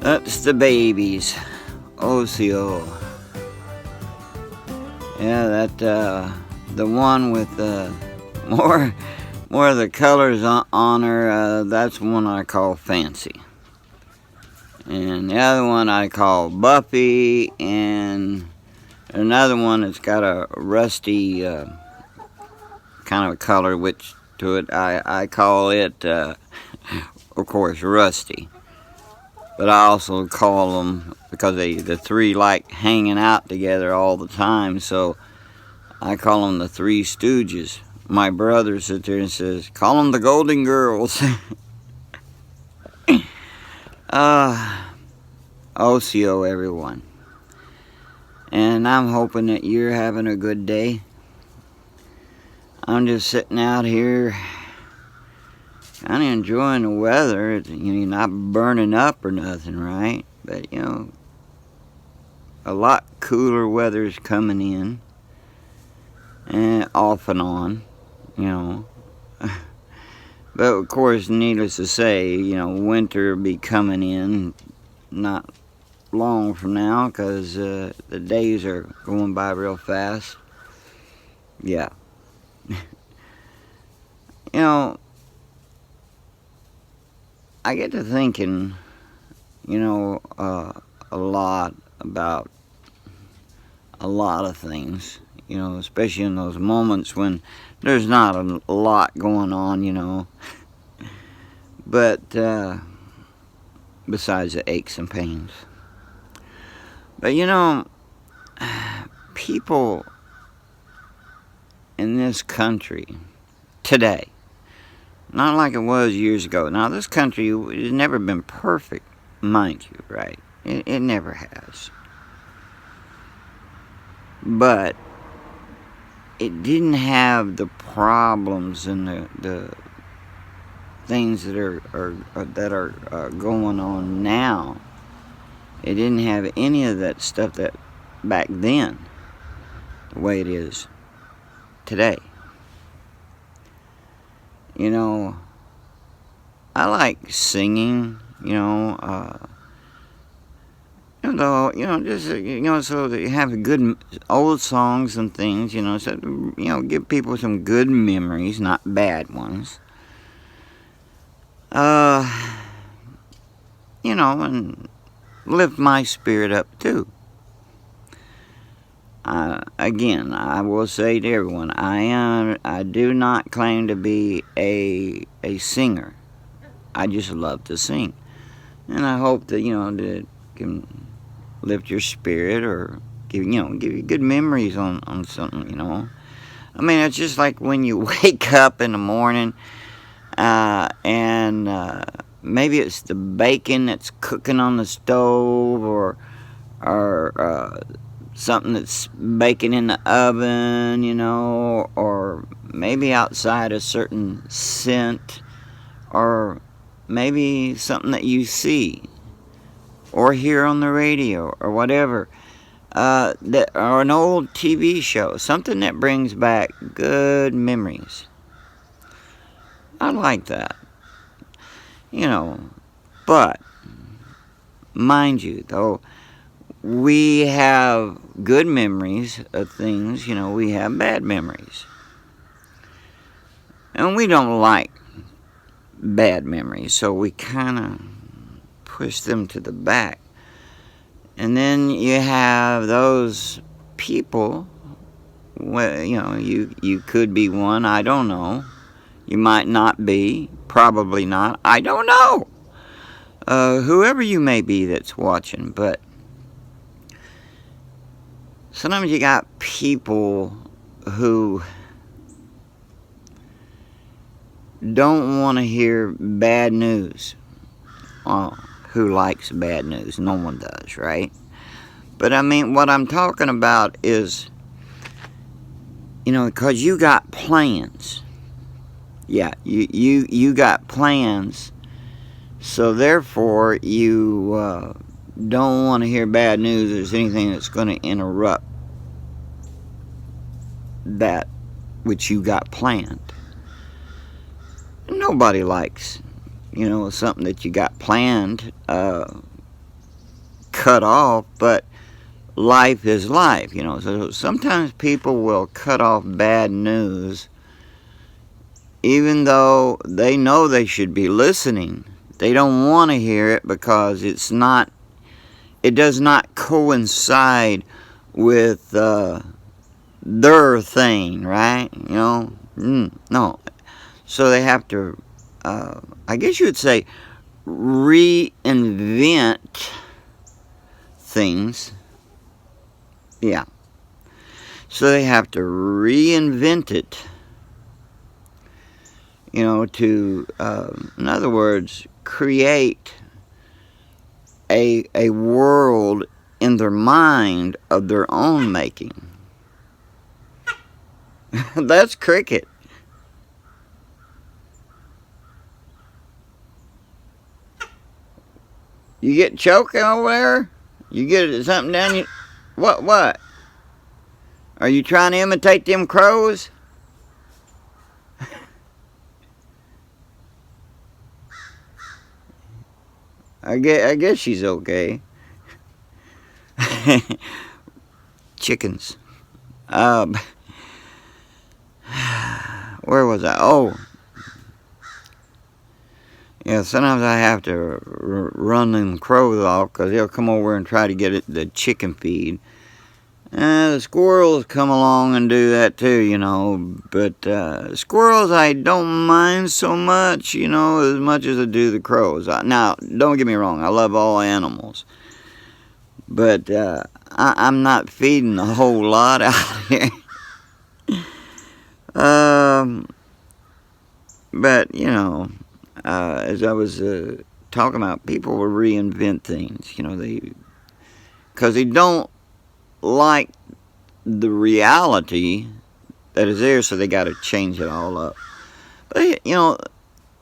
That's the babies. OCO. Yeah, that the one with more of the colors on her. That's one I call Fancy, and the other one I call Buffy, and another one that's got a rusty kind of a color which to it. I call it, of course, Rusty. But I also call them, because the three like hanging out together all the time, so I call them the Three Stooges. My brother sits there and says, call them the Golden Girls. OCO, everyone. And I'm hoping that you're having a good day. I'm just sitting out here kind of enjoying the weather. You're not burning up or nothing, right? But, a lot cooler weather's coming in. And off and on, But, of course, needless to say, winter will be coming in not long from now, because the days are going by real fast. Yeah. I get to thinking, a lot about a lot of things, especially in those moments when there's not a lot going on, but besides the aches and pains. But, people in this country today, not like it was years ago. Now, this country has never been perfect, mind you, right? It never has. But it didn't have the problems and the things that are going on now. It didn't have any of that stuff that back then, the way it is today. I like singing, so that you have good old songs and things, so, give people some good memories, not bad ones. And lift my spirit up too. Again, I will say to everyone, I do not claim to be a singer. I just love to sing. And I hope that, that can lift your spirit or give you good memories on something, I mean, it's just like when you wake up in the morning, and maybe it's the bacon that's cooking on the stove, or something that's baking in the oven, or maybe outside a certain scent, or maybe something that you see or hear on the radio or whatever, or an old TV show, something that brings back good memories. I like that, but mind you, though, we have good memories of things, we have bad memories. And we don't like bad memories, so we kind of push them to the back. And then you have those people, well, you could be one, I don't know. You might not be, probably not, I don't know. Whoever you may be that's watching, but sometimes you got people who don't want to hear bad news. Well, who likes bad news? No one does, right? But I mean, what I'm talking about is, because you got plans. Yeah, you got plans, so therefore you don't want to hear bad news. There's anything that's going to interrupt that which you got planned. Nobody likes, something that you got planned cut off, but life is life, So sometimes people will cut off bad news even though they know they should be listening. They don't want to hear it because it does not coincide with their thing, right? No. So they have to, I guess you would say, reinvent things. Yeah. So they have to reinvent it, to, in other words, create a world in their mind of their own making. That's cricket. You get choking over there? You get something down you... What? Are you trying to imitate them crows? I guess she's okay. Chickens. Where was I? Oh. Yeah, sometimes I have to run them crows off because they'll come over and try to get the chicken feed. The squirrels come along and do that too, But squirrels I don't mind so much, as much as I do the crows. Now, don't get me wrong, I love all animals. But I'm not feeding a whole lot out here. But, as I was talking about, people will reinvent things, because they don't like the reality that is there, so they got to change it all up. But,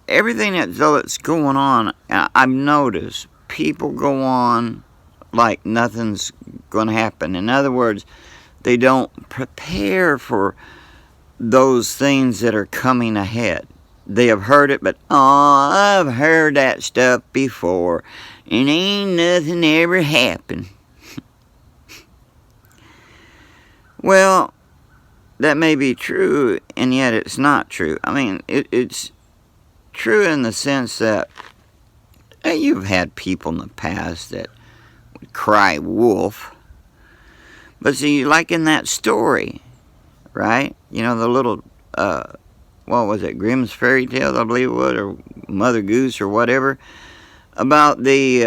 everything that's going on, I've noticed people go on like nothing's going to happen. In other words, they don't prepare for those things that are coming ahead. They have heard it, but, I've heard that stuff before, and ain't nothing ever happened. Well, that may be true, and yet it's not true. I mean, it's true in the sense that you've had people in the past that would cry wolf. But see, like in that story, right? The little, what was it, Grimm's Fairy Tales, I believe it was, or Mother Goose or whatever, about the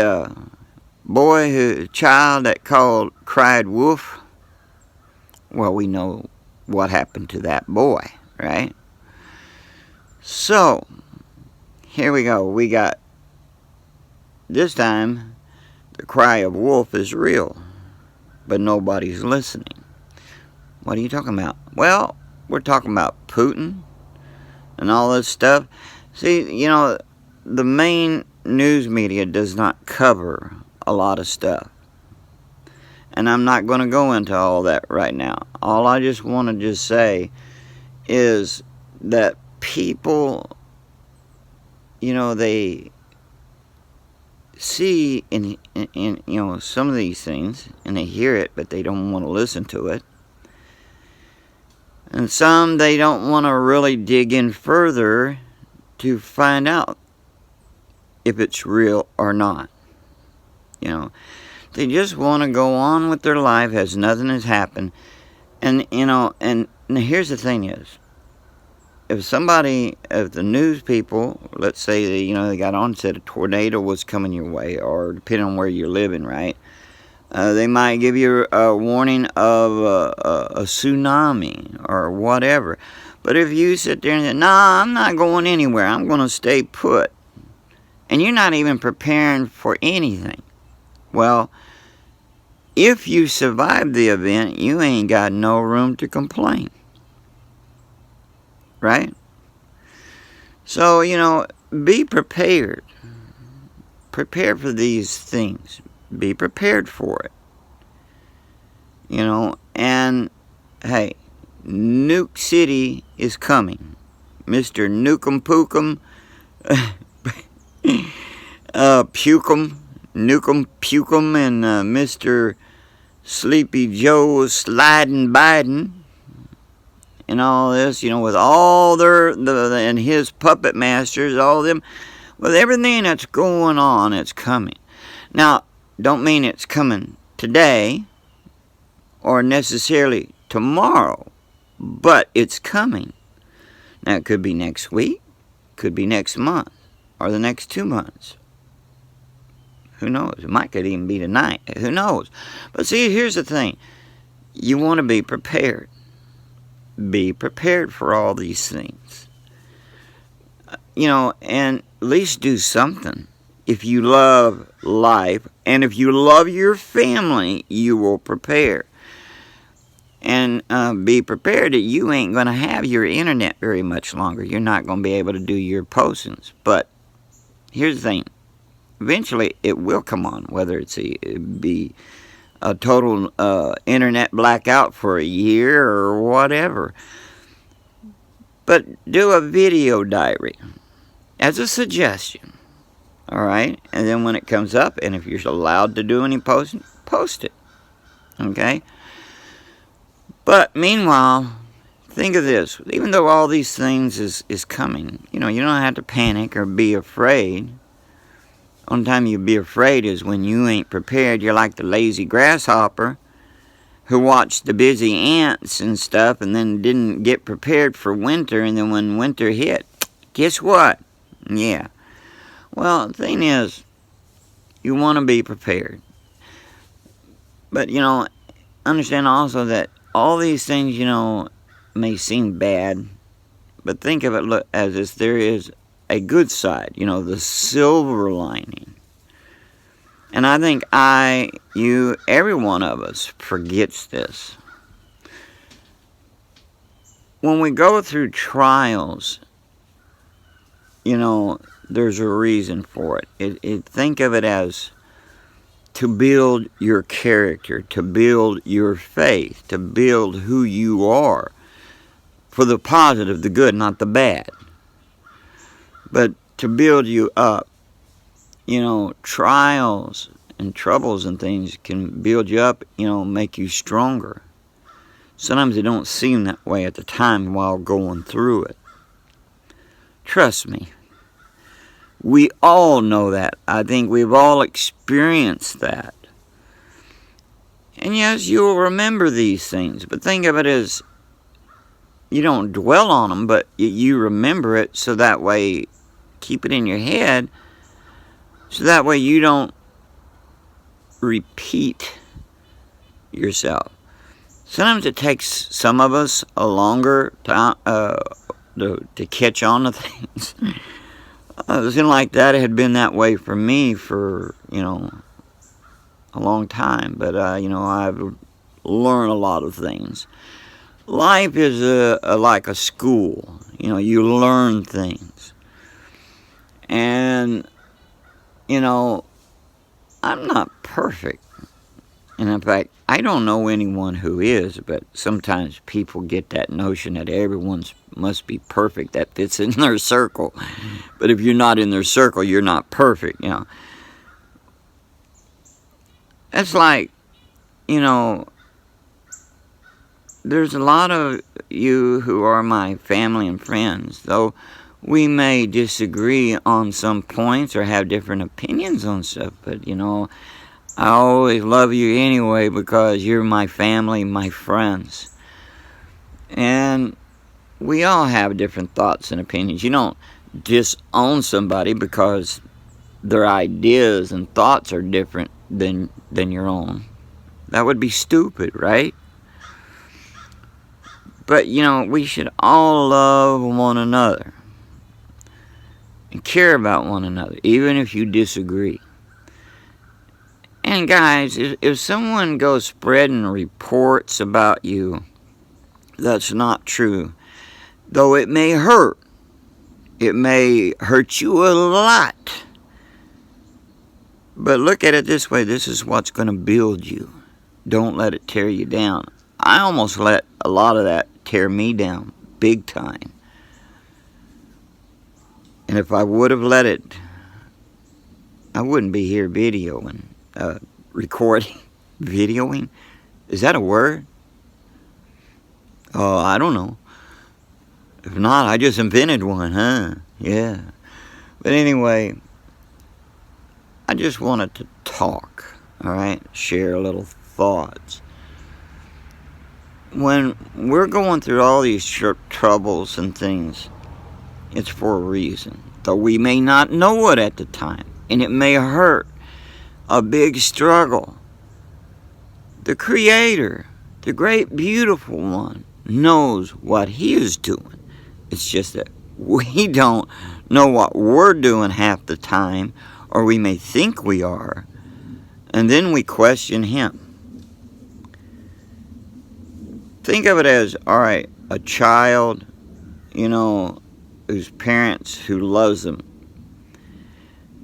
child that cried wolf. Well, we know what happened to that boy, right? So, here we go. We got, this time, the cry of wolf is real, but nobody's listening. What are you talking about? Well, we're talking about Putin and all this stuff. See, the main news media does not cover a lot of stuff. And I'm not going to go into all that right now. All I just want to say is that people, they see in some of these things, and they hear it, but they don't want to listen to it. And some, they don't want to really dig in further to find out if it's real or not. They just want to go on with their life as nothing has happened. And, and here's the thing is, if the news people, let's say, they got on and said a tornado was coming your way, or depending on where you're living, right? They might give you a warning of a tsunami or whatever. But if you sit there and say, nah, I'm not going anywhere, I'm going to stay put, and you're not even preparing for anything, well, if you survive the event, you ain't got no room to complain. Right? So, be prepared. Prepare for these things. Be prepared for it. And hey, Nuke City is coming. Mr. Nukem Pookum, Nukem Pukum, and Mr. Sleepy Joe Sliding Biden, and all this, with all and his puppet masters, all them, with everything that's going on, it's coming. Now, don't mean it's coming today or necessarily tomorrow, but it's coming. Now, it could be next week, could be next month, or the next 2 months. Who knows? It might could even be tonight. Who knows? But see, here's the thing. You want to be prepared. Be prepared for all these things. And at least do something. If you love life, and if you love your family, you will prepare. And be prepared that you ain't going to have your internet very much longer. You're not going to be able to do your postings. But here's the thing. Eventually, it will come on, whether it be a total internet blackout for a year or whatever. But do a video diary as a suggestion. All right? And then when it comes up, and if you're allowed to do any posting, post it. Okay? But meanwhile, think of this. Even though all these things is coming, you don't have to panic or be afraid. Only time you be afraid is when you ain't prepared. You're like the lazy grasshopper who watched the busy ants and stuff and then didn't get prepared for winter. And then when winter hit, guess what? Yeah. Well, the thing is, you want to be prepared. But, understand also that all these things, may seem bad. But think of it as if there is a good side, the silver lining. And I think every one of us forgets this. When we go through trials, there's a reason for it. Think of it as to build your character, to build your faith, to build who you are. For the positive, the good, not the bad. But to build you up, trials and troubles and things can build you up, make you stronger. Sometimes it don't seem that way at the time while going through it. Trust me. We all know that. I think we've all experienced that. And yes, you'll remember these things, but think of it as you don't dwell on them, but you remember it so that way, keep it in your head, so that way you don't repeat yourself. Sometimes it takes some of us a longer time to catch on to things. It seemed like that had been that way for me for, a long time. But, I've learned a lot of things. Life is like a school. You learn things. And, I'm not perfect. And in fact, I don't know anyone who is, but sometimes people get that notion that everyone must be perfect that fits in their circle. But if you're not in their circle, you're not perfect, That's like, there's a lot of you who are my family and friends, though we may disagree on some points or have different opinions on stuff, but, I always love you anyway because you're my family, my friends. And we all have different thoughts and opinions. You don't disown somebody because their ideas and thoughts are different than your own. That would be stupid, right? But, we should all love one another and care about one another, even if you disagree. And guys, if someone goes spreading reports about you that's not true, though it may hurt, It may hurt you a lot. But look at it this way. This is what's going to build you. Don't let it tear you down. I almost let a lot of that tear me down big time. And if I would have let it, I wouldn't be here videoing, recording. Videoing? Is that a word? Oh, I don't know. If not, I just invented one, huh? Yeah. But anyway, I just wanted to talk, all right? Share a little thoughts. When we're going through all these troubles and things, it's for a reason. Though we may not know it at the time, and it may hurt. A big struggle. The Creator, the great beautiful one, knows what He is doing. It's just that we don't know what we're doing half the time, or we may think we are, and then we question Him. Think of it as, all right, a child, whose parents who loves them.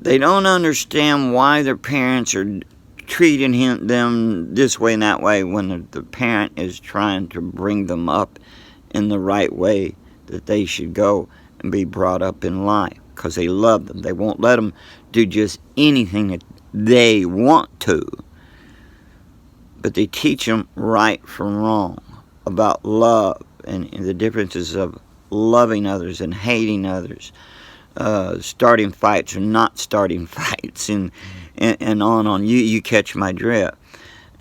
They don't understand why their parents are treating them this way and that way when the parent is trying to bring them up in the right way that they should go and be brought up in life, because they love them. They won't let them do just anything that they want to, but they teach them right from wrong about love and the differences of loving others and hating others, starting fights or not starting fights, and on. You catch my drift.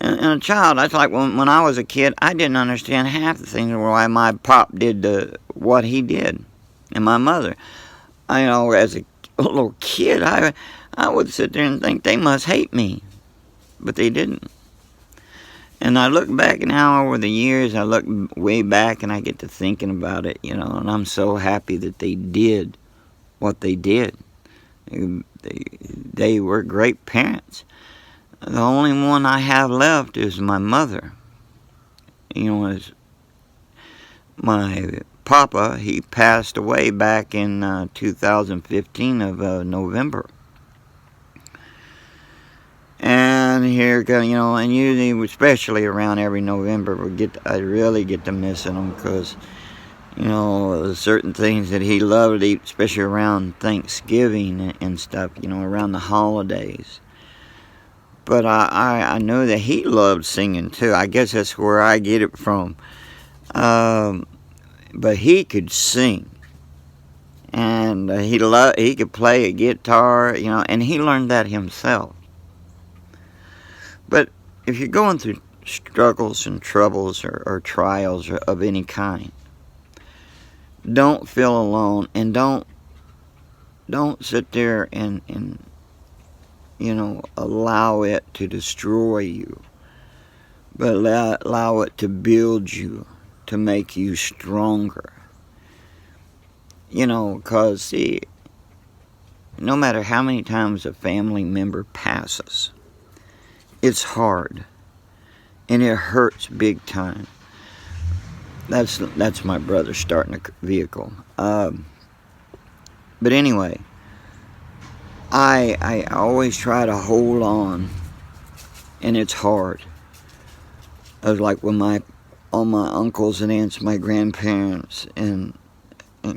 And a child, that's like when I was a kid, I didn't understand half the things why my pop did what he did, and my mother. As a little kid, I would sit there and think they must hate me, but they didn't. And I look back now over the years, I look way back and I get to thinking about it, and I'm so happy that they did what they did. They were great parents. The only one I have left is my mother. As my papa, he passed away back in 2015 of November. And here, and usually, especially around every November, I really get to missing him, because, there's certain things that he loved to eat, especially around Thanksgiving and stuff, around the holidays. But I know that he loved singing too. I guess that's where I get it from. But he could sing. And he could play a guitar, and he learned that himself. But if you're going through struggles and troubles or trials of any kind, don't feel alone, and don't sit there and allow it to destroy you, but allow it to build you, to make you stronger. Because see, no matter how many times a family member passes, it's hard, and it hurts big time. That's my brother starting a vehicle. But anyway, I always try to hold on, and it's hard. I was like when all my uncles and aunts, my grandparents and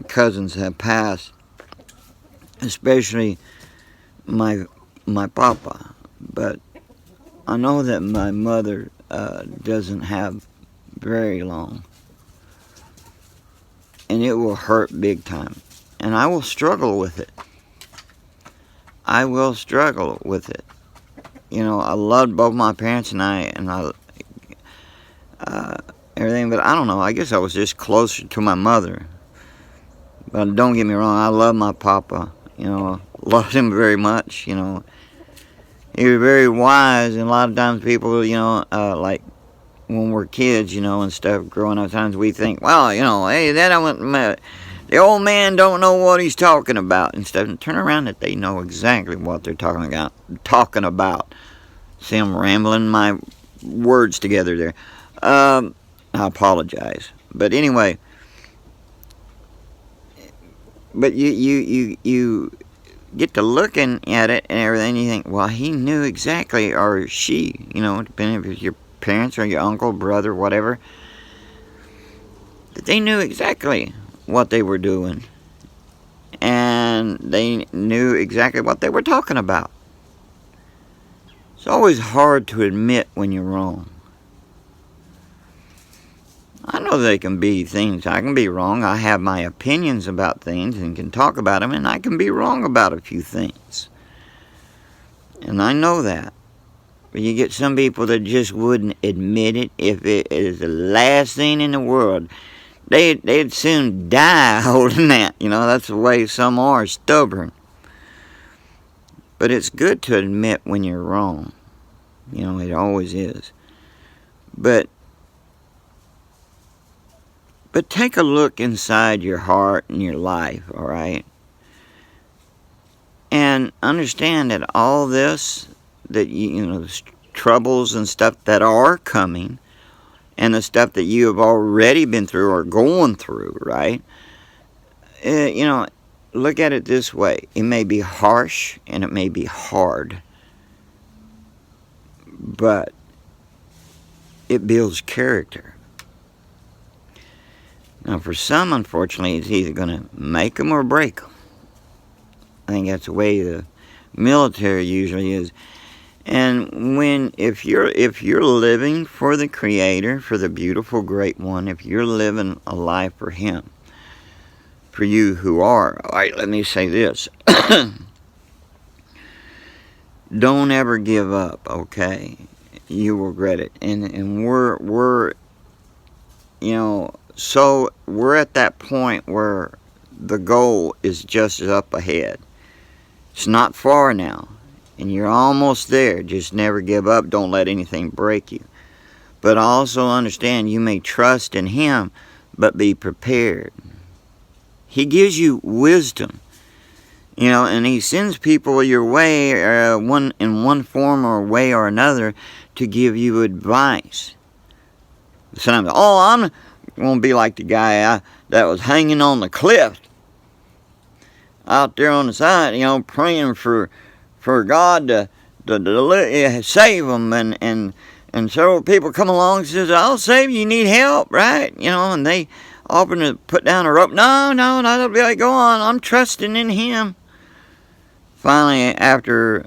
cousins have passed, especially my papa. But I know that my mother doesn't have very long, and it will hurt big time, and I will struggle with it. I will struggle with it. I loved both my parents and I everything, but I don't know. I guess I was just closer to my mother. But don't get me wrong, I love my papa. Loved him very much. He was very wise, and a lot of times people, like when we're kids, and stuff, growing up, times we think, well, hey, the old man don't know what he's talking about and stuff. And turn around that they know exactly what they're talking about. See, I'm rambling my words together there. I apologize. But anyway, but you get to looking at it and everything, you think, well, he knew exactly, or she, depending if it's your parents or your uncle, brother, whatever, that they knew exactly what they were doing. And they knew exactly what they were talking about. It's always hard to admit when you're wrong. I know they can be things. I can be wrong. I have my opinions about things and can talk about them, and I can be wrong about a few things. And I know that. But you get some people that just wouldn't admit it if it is the last thing in the world. They'd soon die holding that. That's the way some are, stubborn. But it's good to admit when you're wrong. It always is. But take a look inside your heart and your life, all right? And understand that all this, that the troubles and stuff that are coming, and the stuff that you have already been through or going through, right? Look at it this way. It may be harsh and it may be hard, but it builds character. Now, for some, unfortunately, it's either going to make them or break them. I think that's the way the military usually is. And if you're living for the Creator, for the beautiful, great one, if you're living a life for Him, for you who are, all right, let me say this. Don't ever give up, okay? You will regret it. And we're so we're at that point where the goal is just up ahead. It's not far now, and you're almost there. Just never give up. Don't let anything break you. But also understand you may trust in Him, but be prepared. He gives you wisdom, and He sends people your way, in one form or way or another, to give you advice. Sometimes, I'm going to be like the guy that was hanging on the cliff out there on the side, praying for God to save him, and several people come along and says, I'll save you, need help, right? And they offer to put down a rope. No, that'll be like, go on, I'm trusting in Him. Finally, after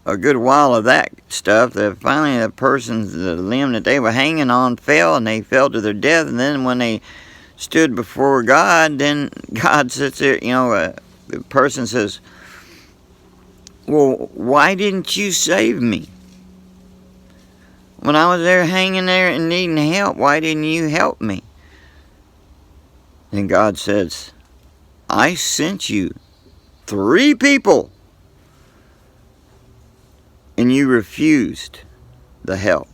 a good while of that stuff, finally the limb that they were hanging on fell, and they fell to their death. And then when they stood before God, then God sits there, the person says, well, why didn't you save me? When I was there hanging there and needing help, why didn't you help me? And God says, I sent you 3 people, and you refused the help.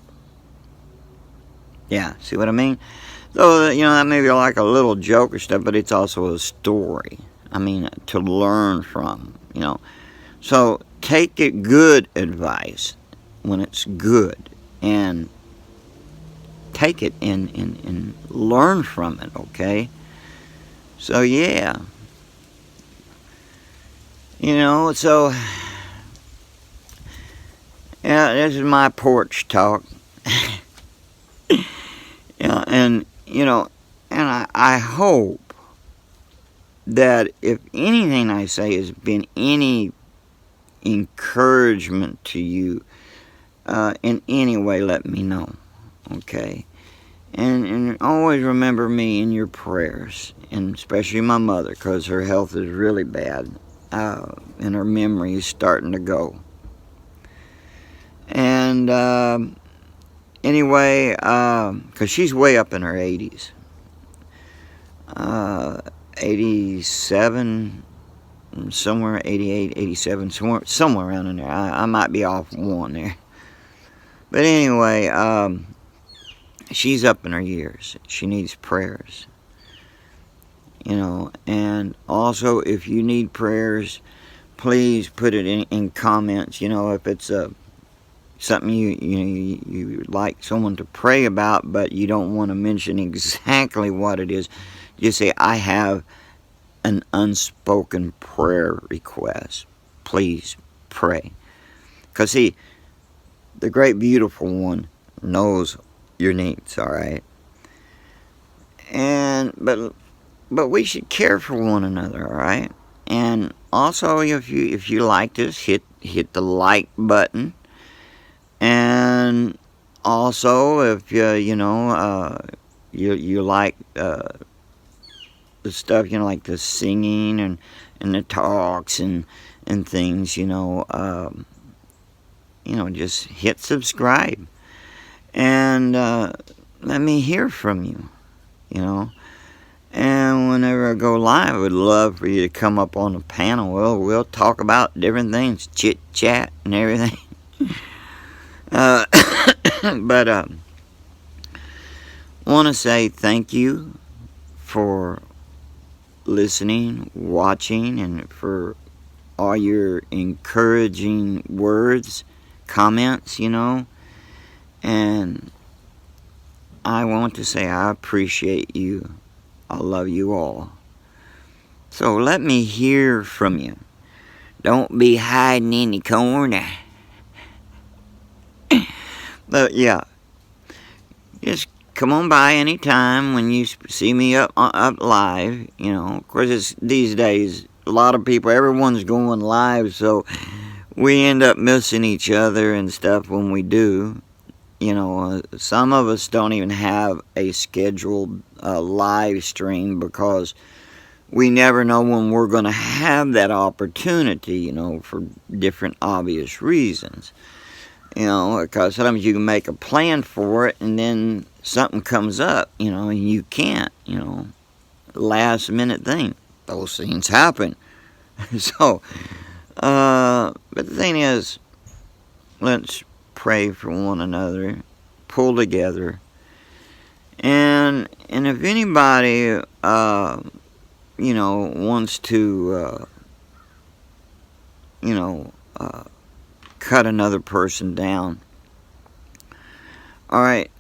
Yeah, see what I mean? So, that may be like a little joke or stuff, but it's also a story. To learn from, So, take it good advice when it's good, and take it and learn from it, okay? So, yeah. So... yeah, this is my porch talk. And I hope that if anything I say has been any encouragement to you in any way, let me know, okay? And always remember me in your prayers, and especially my mother, because her health is really bad, and her memory is starting to go. And anyway, because she's way up in her 80s. 87, somewhere 88, 87, somewhere around in there. I might be off one there. But anyway, she's up in her years. She needs prayers. And also if you need prayers, please put it in comments. If it's something you like someone to pray about, but you don't want to mention exactly what it is, just say, I have an unspoken prayer request, please pray. Because see, the great beautiful one knows your needs, all right? And but we should care for one another, all right? And also, if you like this, hit the like button. And also, if you like the stuff, like the singing and the talks and things, just hit subscribe and let me hear from you, And whenever I go live, I would love for you to come up on the panel. We'll talk about different things, chit chat and everything. But want to say thank you for listening, watching, and for all your encouraging words, comments, And I want to say I appreciate you. I love you all. So let me hear from you. Don't be hiding in the corner. But yeah, just come on by anytime when you see me up live. Of course, these days, a lot of people, everyone's going live, so we end up missing each other and stuff when we do. Some of us don't even have a scheduled live stream because we never know when we're going to have that opportunity, for different obvious reasons. Because sometimes you can make a plan for it and then something comes up, and you can't, last minute thing. Those things happen. So, but the thing is, let's pray for one another, pull together, and if anybody, wants to, cut another person down. All right,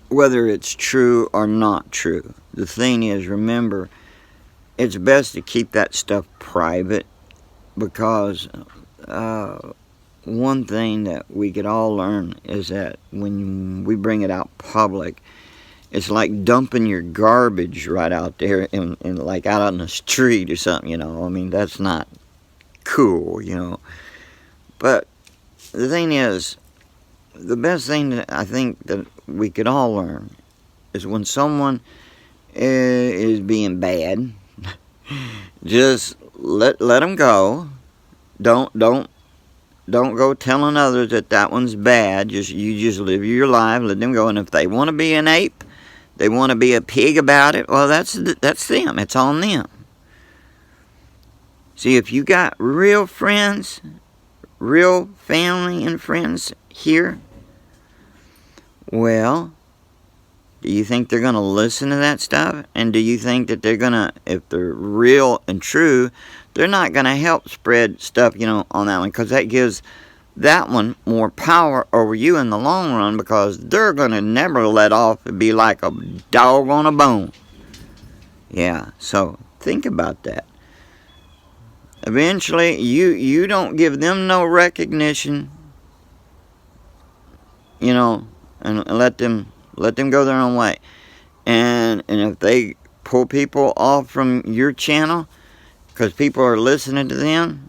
whether it's true or not true, the thing is, remember, it's best to keep that stuff private because one thing that we could all learn is that when we bring it out public, it's like dumping your garbage right out there in like out on the street or something, I mean, that's not cool, But the thing is, the best thing that I think that we could all learn is when someone is being bad, just let them go. Don't go telling others that one's bad. You just live your life, let them go. And if they want to be an ape, they want to be a pig about it, well, that's them. It's on them. See, if you got real friends, real family and friends here, well, do you think they're going to listen to that stuff? And do you think that they're going to, if they're real and true, they're not going to help spread stuff, on that one? Because that gives that one more power over you in the long run because they're going to never let off and be like a dog on a bone. Yeah, so think about that. Eventually, you don't give them no recognition, and let them go their own way. And if they pull people off from your channel because people are listening to them,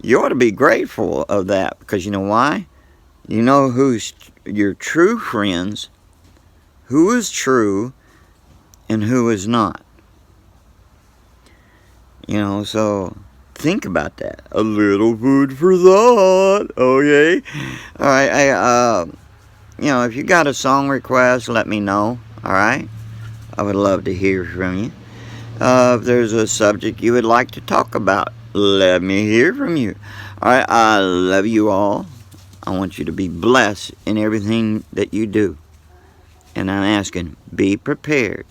you ought to be grateful of that because you know why? You know who's your true friends, who is true, and who is not. So think about that. A little food for thought. Okay. All right. If you got a song request, let me know. All right. I would love to hear from you. If there's a subject you would like to talk about, let me hear from you. All right. I love you all. I want you to be blessed in everything that you do. And I'm asking, be prepared.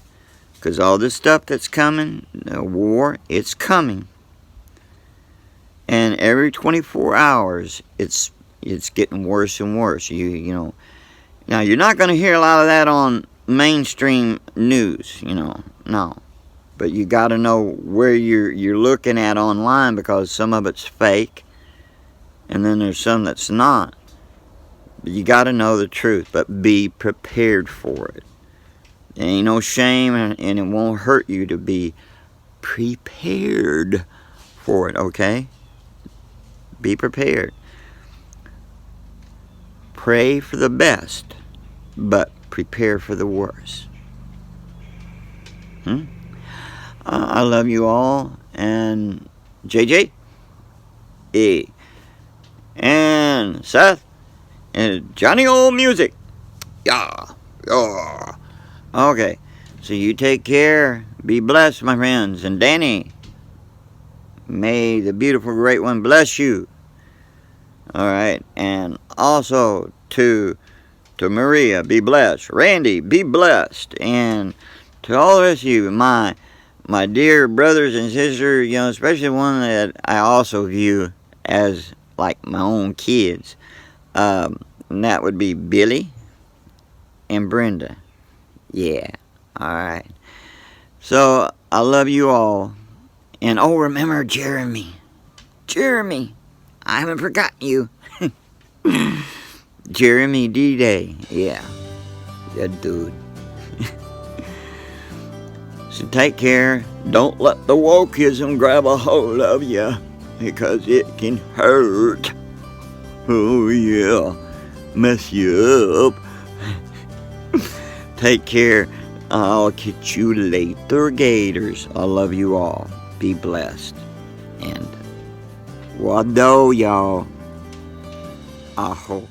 Because all this stuff that's coming, the war, it's coming. And every 24 hours, it's getting worse and worse. Now, you're not going to hear a lot of that on mainstream news, no. But you got to know where you're looking at online, because some of it's fake, and then there's some that's not. But you got to know the truth, but be prepared for it. There ain't no shame, and it won't hurt you to be prepared for it, okay? Be prepared. Pray for the best, but prepare for the worst. I love you all, and JJ, E, and Seth, and Johnny Old Music. Yeah, yeah. Okay, so you take care. Be blessed, my friends. And Danny, may the beautiful great one bless you. All right, and also to Maria, be blessed. Randy, be blessed. And to all the rest of you, my dear brothers and sisters, especially one that I also view as like my own kids. And that would be Billy and Brenda. Yeah, all right. So I love you all. And remember Jeremy. Jeremy, I haven't forgotten you. Jeremy D-Day. Yeah, that dude. So take care. Don't let the wokeism grab a hold of you, because it can hurt. Oh yeah, mess you up. Take care. I'll catch you later, Gators. I love you all. Be blessed. And wado, y'all. Aho.